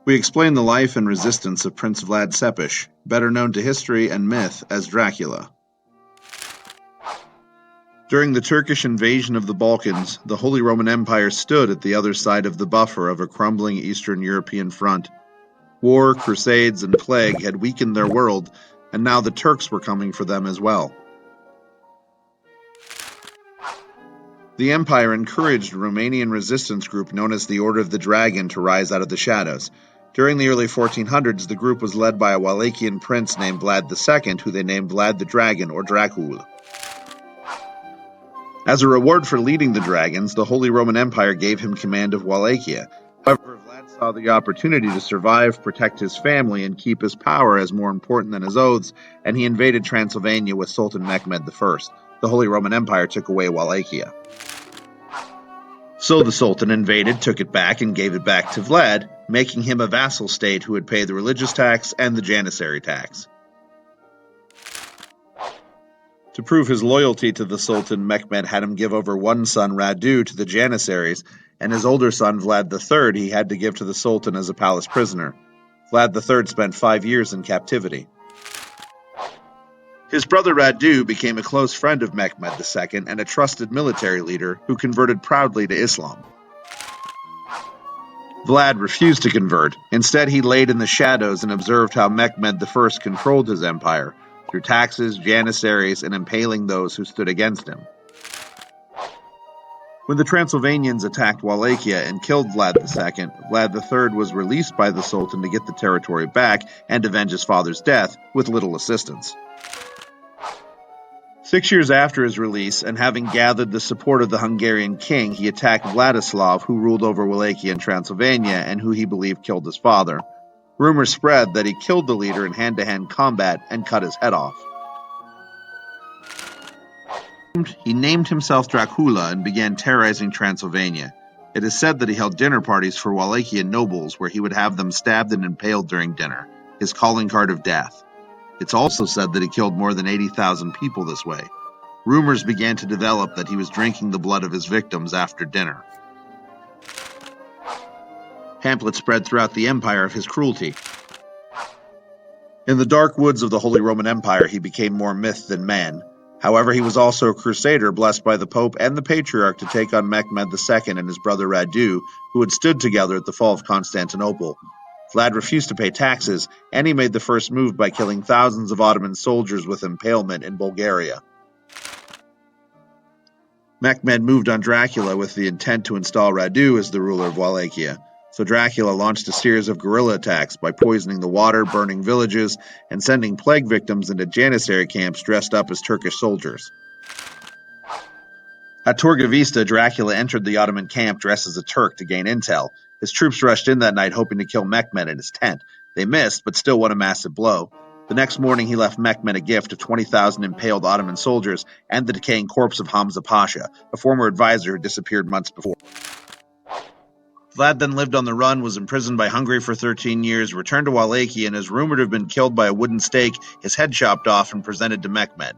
We explain the life and resistance of Prince Vlad Tepes, better known to history and myth as Dracula. During the Turkish invasion of the Balkans, the Holy Roman Empire stood at the other side of the buffer of a crumbling Eastern European front. War, crusades, and plague had weakened their world, and now the Turks were coming for them as well. The empire encouraged a Romanian resistance group known as the Order of the Dragon to rise out of the shadows. During the early 1400s, the group was led by a Wallachian prince named Vlad II, who they named Vlad the Dragon, or Dracula. As a reward for leading the dragons, the Holy Roman Empire gave him command of Wallachia. However, Vlad saw the opportunity to survive, protect his family, and keep his power as more important than his oaths, and he invaded Transylvania with Sultan Mehmed I. The Holy Roman Empire took away Wallachia. So the Sultan invaded, took it back, and gave it back to Vlad, making him a vassal state who would pay the religious tax and the janissary tax. To prove his loyalty to the Sultan, Mehmed had him give over one son, Radu, to the janissaries, and his older son, Vlad III, he had to give to the Sultan as a palace prisoner. Vlad III spent 5 years in captivity. His brother Radu became a close friend of Mehmed II and a trusted military leader who converted proudly to Islam. Vlad refused to convert. Instead, he laid in the shadows and observed how Mehmed I controlled his empire, through taxes, janissaries, and impaling those who stood against him. When the Transylvanians attacked Wallachia and killed Vlad II, Vlad III was released by the Sultan to get the territory back and avenge his father's death, with little assistance. 6 years after his release, and having gathered the support of the Hungarian king, he attacked Vladislav, who ruled over Wallachia and Transylvania, and who he believed killed his father. Rumors spread that he killed the leader in hand-to-hand combat and cut his head off. He named himself Dracula and began terrorizing Transylvania. It is said that he held dinner parties for Wallachian nobles where he would have them stabbed and impaled during dinner, his calling card of death. It's also said that he killed more than 80,000 people this way. Rumors began to develop that he was drinking the blood of his victims after dinner. Pamphlets spread throughout the empire of his cruelty. In the dark woods of the Holy Roman Empire, he became more myth than man. However, he was also a crusader blessed by the Pope and the Patriarch to take on Mehmed II and his brother Radu, who had stood together at the fall of Constantinople. Vlad refused to pay taxes, and he made the first move by killing thousands of Ottoman soldiers with impalement in Bulgaria. Mehmed moved on Dracula with the intent to install Radu as the ruler of Wallachia. So Dracula launched a series of guerrilla attacks by poisoning the water, burning villages, and sending plague victims into janissary camps dressed up as Turkish soldiers. At Torgavista, Dracula entered the Ottoman camp dressed as a Turk to gain intel. His troops rushed in that night hoping to kill Mehmed in his tent. They missed, but still won a massive blow. The next morning he left Mehmed a gift of 20,000 impaled Ottoman soldiers and the decaying corpse of Hamza Pasha, a former advisor who disappeared months before. Vlad then lived on the run, was imprisoned by Hungary for 13 years, returned to Wallachia, and is rumored to have been killed by a wooden stake, his head chopped off and presented to Mehmed.